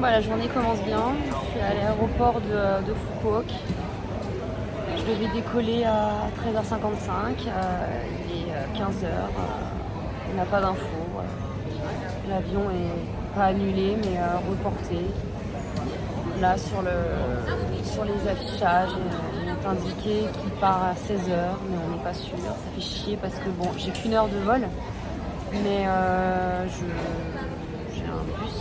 La journée commence bien. Je suis à l'aéroport de Fukuoka. Je devais décoller à 13h55. Il est 15h. On n'a pas d'infos. L'avion est pas annulé, mais reporté. Là, sur les affichages, il est indiqué qu'il part à 16h, mais on n'est pas sûr. Ça fait chier parce que j'ai qu'une heure de vol. Mais j'ai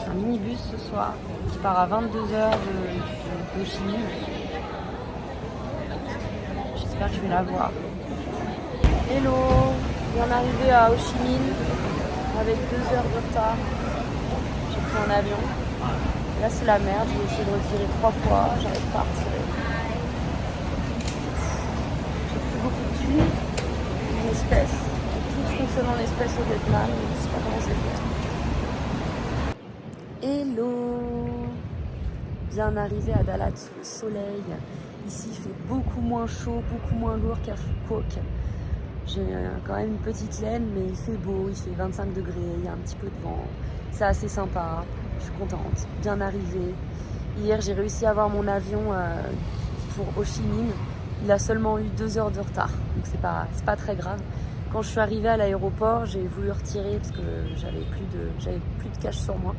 un minibus ce soir qui part à 22h de Ho Chi Minh. J'espère que je vais la voir. Hello, je viens d'arriver à Ho Chi Minh avec 2 heures de retard. J'ai pris un avion. Là c'est la merde, j'ai essayé de retirer 3 fois, j'arrive pas à retirer. J'ai plus beaucoup de thunes, une espèce. Tout fonctionne en espèces au Vietnam, je sais pas comment je vais faire. Hello! Bien arrivé à Dalat sous le soleil. Ici il fait beaucoup moins chaud, beaucoup moins lourd qu'à Fukuoka. J'ai quand même une petite laine, mais il fait beau, il fait 25 degrés, il y a un petit peu de vent. C'est assez sympa, je suis contente. Bien arrivé. Hier j'ai réussi à avoir mon avion pour Ho Chi Minh. Il a seulement eu 2 heures de retard, donc c'est pas très grave. Quand je suis arrivée à l'aéroport, j'ai voulu retirer parce que j'avais plus de cash sur moi.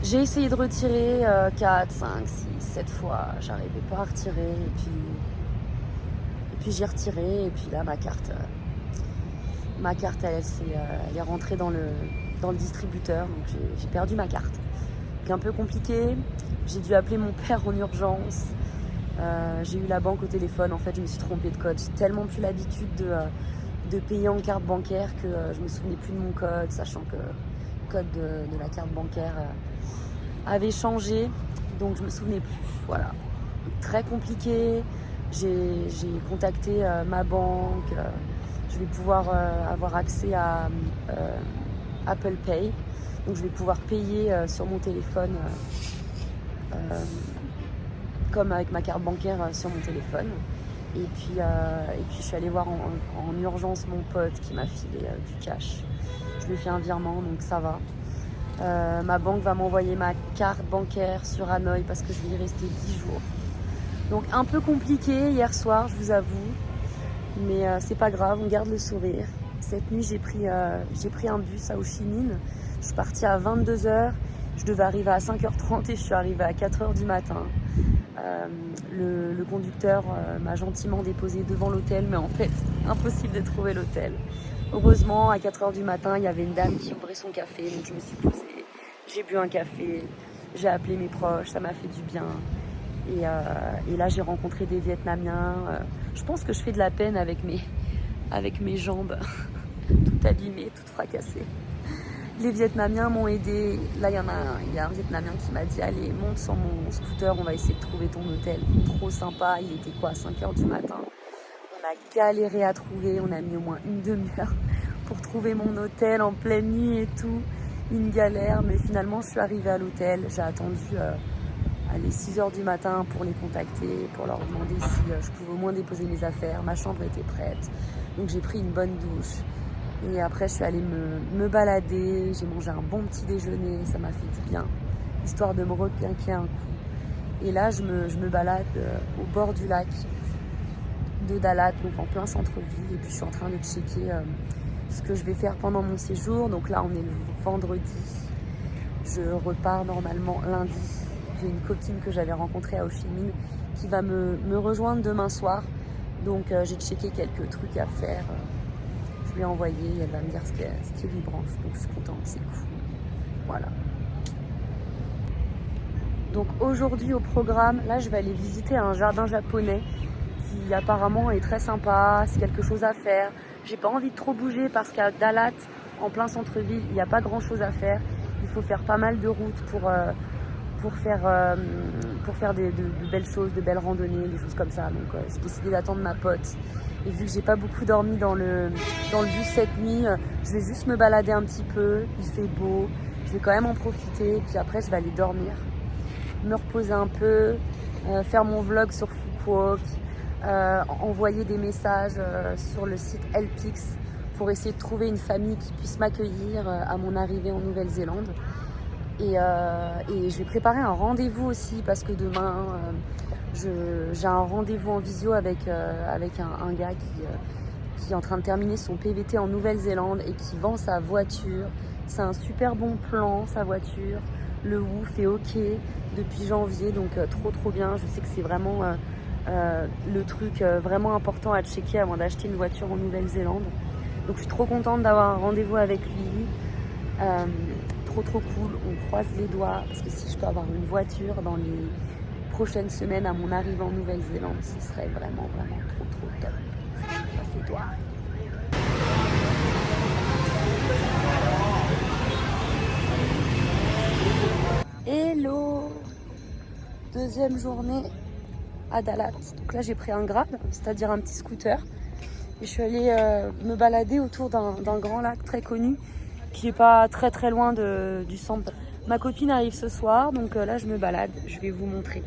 J'ai essayé de retirer 4, 5, 6, 7 fois, j'arrivais pas à retirer et puis j'ai retiré et puis là ma carte elle est rentrée dans le distributeur, donc j'ai perdu ma carte. C'est un peu compliqué, j'ai dû appeler mon père en urgence, j'ai eu la banque au téléphone, en fait je me suis trompée de code, j'ai tellement plus l'habitude de payer en carte bancaire que je me souvenais plus de mon code, sachant que le code de la carte bancaire avait changé, donc je me souvenais plus, voilà. Donc, très compliqué, j'ai contacté ma banque, je vais pouvoir avoir accès à Apple Pay, donc je vais pouvoir payer sur mon téléphone comme avec ma carte bancaire sur mon téléphone. Et puis je suis allée voir en urgence mon pote qui m'a filé du cash. Je lui ai fait un virement, donc ça va. Ma banque va m'envoyer ma carte bancaire sur Hanoï parce que je vais y rester 10 jours. Donc un peu compliqué hier soir, je vous avoue. Mais c'est pas grave, on garde le sourire. Cette nuit, j'ai pris un bus à Ho Chi Minh. Je suis partie à 22h. Je devais arriver à 5h30 et je suis arrivée à 4h du matin. Le conducteur m'a gentiment déposé devant l'hôtel, mais en fait, impossible de trouver l'hôtel. Heureusement, à 4h du matin, il y avait une dame qui ouvrait son café, donc je me suis posée, j'ai bu un café, j'ai appelé mes proches, ça m'a fait du bien. Et là, j'ai rencontré des Vietnamiens. Je pense que je fais de la peine avec mes jambes toutes abîmées, toutes fracassées. Les Vietnamiens m'ont aidé. Là, il y a un Vietnamien qui m'a dit « Allez, monte sur mon scooter, on va essayer de trouver ton hôtel. » Trop sympa, il était quoi, 5h du matin. On a galéré à trouver, on a mis au moins une demi-heure pour trouver mon hôtel en pleine nuit et tout. Une galère, mais finalement, je suis arrivée à l'hôtel. J'ai attendu 6h du matin pour les contacter, pour leur demander si je pouvais au moins déposer mes affaires. Ma chambre était prête, donc j'ai pris une bonne douche. Et après, je suis allée me balader, j'ai mangé un bon petit déjeuner, ça m'a fait du bien, histoire de me requinquer un coup. Et là, je me balade au bord du lac de Dalat, donc en plein centre-ville, et puis je suis en train de checker ce que je vais faire pendant mon séjour. Donc là, on est le vendredi, je repars normalement lundi. J'ai une copine que j'avais rencontrée à Ho Chi Minh qui va me rejoindre demain soir, donc j'ai checké quelques trucs à faire. Je lui ai envoyé, elle va me dire ce qui lui branche, donc je suis contente, c'est cool. Voilà. Donc aujourd'hui au programme, là je vais aller visiter un jardin japonais qui apparemment est très sympa, c'est quelque chose à faire. J'ai pas envie de trop bouger parce qu'à Dalat, en plein centre-ville, il n'y a pas grand chose à faire. Il faut faire pas mal de routes pour faire de belles choses, de belles randonnées, des choses comme ça. Donc j'ai décidé d'attendre ma pote. Et vu que j'ai pas beaucoup dormi dans le bus cette nuit, je vais juste me balader un petit peu, il fait beau, je vais quand même en profiter, puis après je vais aller dormir, me reposer un peu, faire mon vlog sur Fukuoka, envoyer des messages sur le site Helpix pour essayer de trouver une famille qui puisse m'accueillir à mon arrivée en Nouvelle-Zélande. Et je vais préparer un rendez-vous aussi parce que demain, j'ai un rendez-vous en visio avec un gars qui est en train de terminer son PVT en Nouvelle-Zélande et qui vend sa voiture. C'est un super bon plan, sa voiture. Le Woof est OK depuis janvier, donc trop bien. Je sais que c'est vraiment le truc vraiment important à checker avant d'acheter une voiture en Nouvelle-Zélande. Donc je suis trop contente d'avoir un rendez-vous avec lui. Trop cool, on croise les doigts parce que si je peux avoir une voiture dans les prochaines semaines à mon arrivée en Nouvelle-Zélande, ce serait vraiment trop top. Je croise les doigts. Hello! Deuxième journée à Dalat. Donc là j'ai pris un Grab, c'est-à-dire un petit scooter. Et je suis allée me balader autour d'un grand lac très connu qui n'est pas très loin du centre. Ma copine arrive ce soir, donc là je me balade, je vais vous montrer.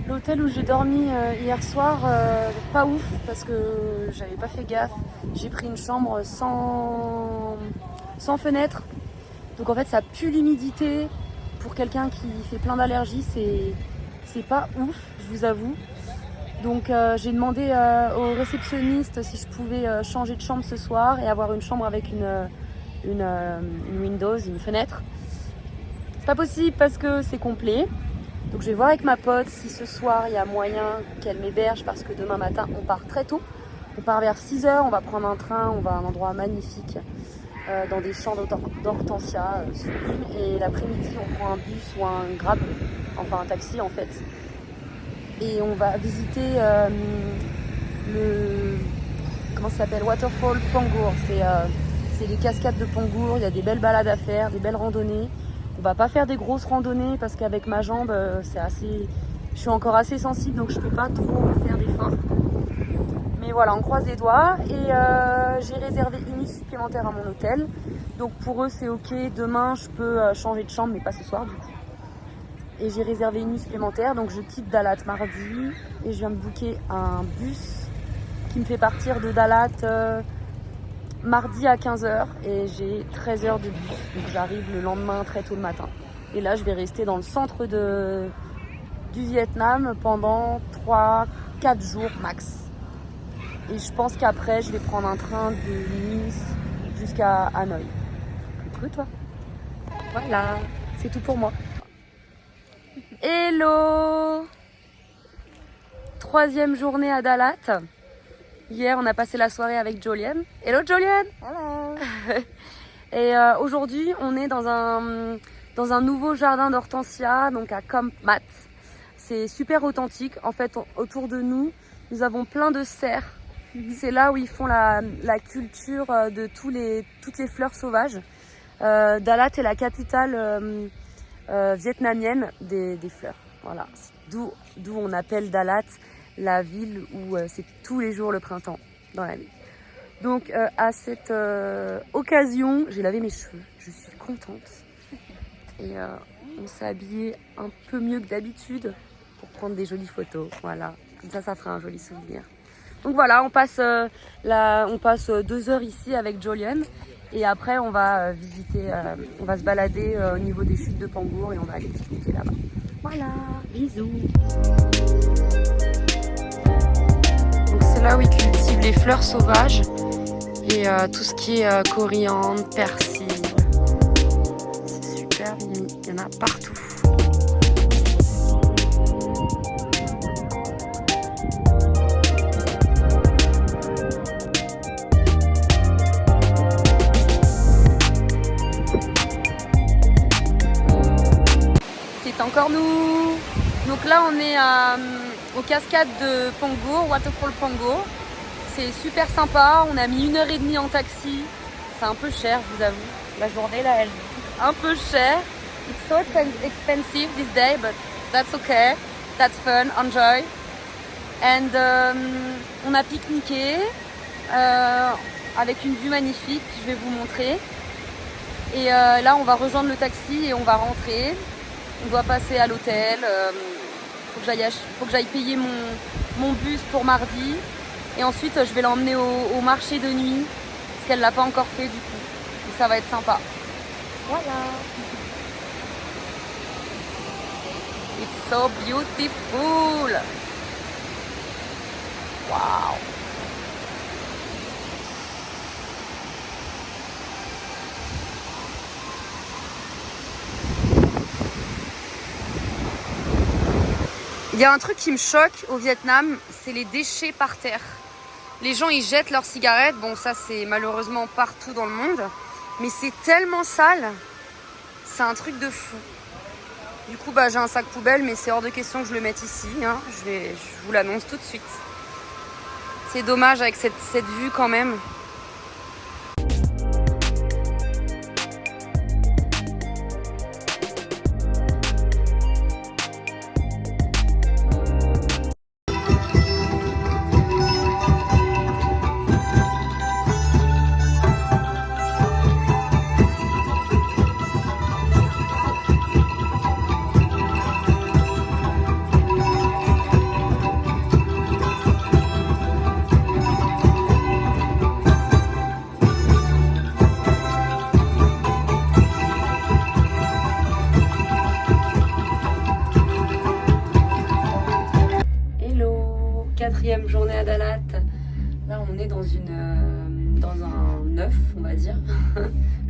L'hôtel où j'ai dormi hier soir, pas ouf parce que j'avais pas fait gaffe. J'ai pris une chambre sans fenêtre. Donc en fait ça pue l'humidité. Pour quelqu'un qui fait plein d'allergies, c'est pas ouf, je vous avoue. Donc j'ai demandé au réceptionniste si je pouvais changer de chambre ce soir et avoir une chambre avec une windows, une fenêtre. C'est pas possible parce que c'est complet. Donc je vais voir avec ma pote si ce soir il y a moyen qu'elle m'héberge parce que demain matin on part très tôt. On part vers 6h, on va prendre un train, on va à un endroit magnifique dans des champs d'hortensia sublimes. Et l'après-midi on prend un bus ou un Grab, enfin un taxi en fait. Et on va visiter comment ça s'appelle, Waterfall Pangur. C'est les cascades de Pangur, il y a des belles balades à faire, des belles randonnées. On va pas faire des grosses randonnées parce qu'avec ma jambe, je suis encore assez sensible donc je peux pas trop faire d'efforts. Mais voilà, on croise les doigts et j'ai réservé une nuit supplémentaire à mon hôtel. Donc pour eux c'est ok, demain je peux changer de chambre mais pas ce soir du coup. Et j'ai réservé une nuit supplémentaire donc je quitte Dalat mardi et je viens de booker un bus qui me fait partir de Dalat mardi à 15h et j'ai 13h de bus, donc j'arrive le lendemain très tôt le matin. Et là je vais rester dans le centre du Vietnam pendant 3-4 jours max. Et je pense qu'après je vais prendre un train de Nice jusqu'à Hanoï. Coucou toi. Voilà, c'est tout pour moi. Hello! Troisième journée à Dalat. Hier, on a passé la soirée avec Jolienne. Hello Jolienne! Hello! Et aujourd'hui, on est dans un nouveau jardin d'hortensia, donc à Camp Mat. C'est super authentique. En fait, autour de nous, nous avons plein de serres. C'est là où ils font la culture de toutes les fleurs sauvages. Dalat est la capitale vietnamienne des fleurs. Voilà, d'où on appelle Dalat la ville où c'est tous les jours le printemps dans l'année. Donc à cette occasion, j'ai lavé mes cheveux, je suis contente. Et on s'est habillé un peu mieux que d'habitude pour prendre des jolies photos. Voilà, comme ça fera un joli souvenir. Donc voilà, on passe 2 heures ici avec Jolienne. Et après, on va visiter, on va se balader au niveau des chutes de Pangur et on va aller pique-niquer là-bas. Voilà, bisous. Donc c'est là où ils cultivent les fleurs sauvages et tout ce qui est coriandre, persil. C'est super mimi, il y en a partout. C'est encore nous. Donc là on est aux cascades de Pangur, Waterfall Pangur. C'est super sympa, on a mis 1h30 en taxi. C'est un peu cher, je vous avoue. La journée là elle coûte un peu cher. It's so expensive this day, but that's okay, that's fun, enjoy. And on a pique-niqué avec une vue magnifique, je vais vous montrer. Et là, on va rejoindre le taxi et on va rentrer. On doit passer à l'hôtel. Faut que j'aille payer mon bus pour mardi. Et ensuite, je vais l'emmener au marché de nuit parce qu'elle l'a pas encore fait du coup. Donc ça va être sympa. Voilà. It's so beautiful. Wow. Il y a un truc qui me choque au Vietnam, c'est les déchets par terre. Les gens, ils jettent leurs cigarettes. Bon, ça, c'est malheureusement partout dans le monde. Mais c'est tellement sale. C'est un truc de fou. Du coup, j'ai un sac poubelle, mais c'est hors de question que je le mette ici. Hein. Je vous l'annonce tout de suite. C'est dommage avec cette vue quand même. Quatrième journée à Dalat. Là, on est dans un œuf, on va dire,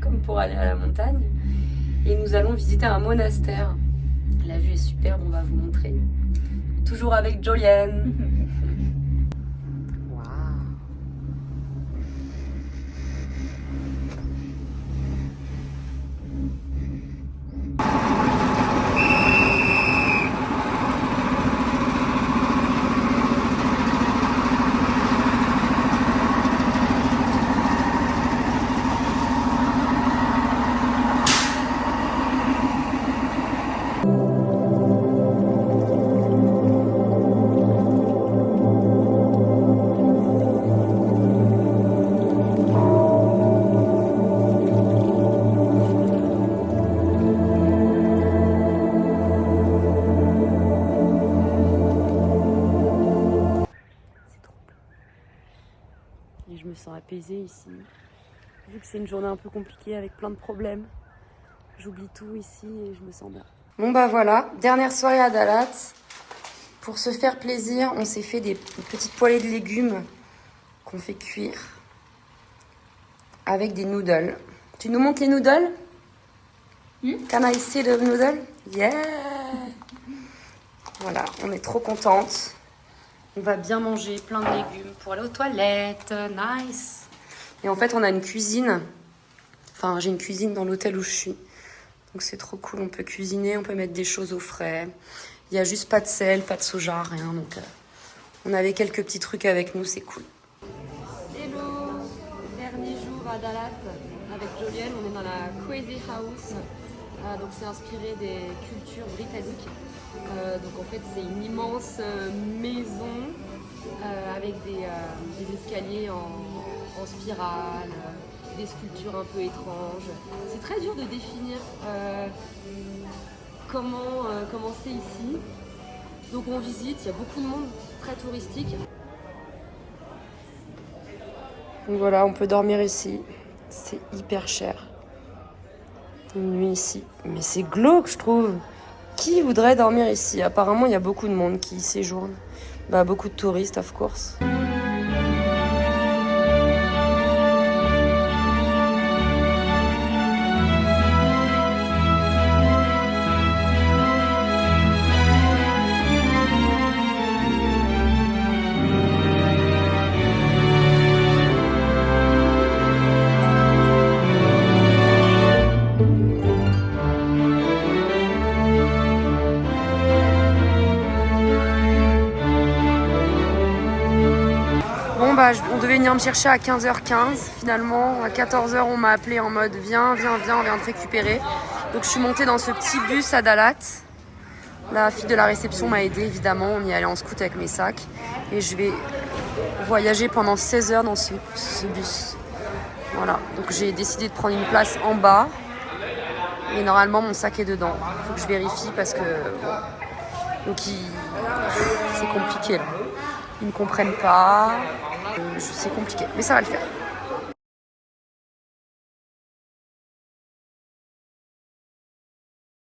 comme pour aller à la montagne. Et nous allons visiter un monastère. La vue est superbe, on va vous montrer. Toujours avec Jolienne. Et je me sens apaisée ici. Vu que c'est une journée un peu compliquée avec plein de problèmes, j'oublie tout ici et je me sens bien. Bon voilà, dernière soirée à Dalat. Pour se faire plaisir, on s'est fait des petites poêlées de légumes qu'on fait cuire avec des noodles. Tu nous montres les noodles? Can I see the noodles? Yeah! Voilà, on est trop contente. On va bien manger plein de légumes pour aller aux toilettes. Nice. Et en fait, on a une cuisine. Enfin, j'ai une cuisine dans l'hôtel où je suis. Donc c'est trop cool. On peut cuisiner, on peut mettre des choses au frais. Il n'y a juste pas de sel, pas de soja, rien. Donc on avait quelques petits trucs avec nous, c'est cool. Hello! Dernier jour à Dalat avec Jolienne. On est dans la Crazy House. Donc c'est inspiré des cultures britanniques. Donc en fait c'est une immense maison avec des escaliers en spirale, des sculptures un peu étranges. C'est très dur de définir comment c'est ici. Donc on visite, il y a beaucoup de monde, très touristique. Donc voilà, on peut dormir ici, c'est hyper cher. Une nuit ici, mais c'est glauque je trouve. Qui voudrait dormir ici? Apparemment, il y a beaucoup de monde qui y séjourne. Beaucoup de touristes, of course. On devait venir me chercher à 15h15. Finalement, à 14h, on m'a appelé en mode viens, on vient te récupérer. Donc je suis montée dans ce petit bus à Dalat. La fille de la réception m'a aidée, évidemment. On y allait en scout avec mes sacs. Et je vais voyager pendant 16 heures dans ce bus. Voilà. Donc j'ai décidé de prendre une place en bas. Et normalement, mon sac est dedans. Il faut que je vérifie parce que... Bon. Donc c'est compliqué là. Ils ne comprennent pas. C'est compliqué. Mais ça va le faire.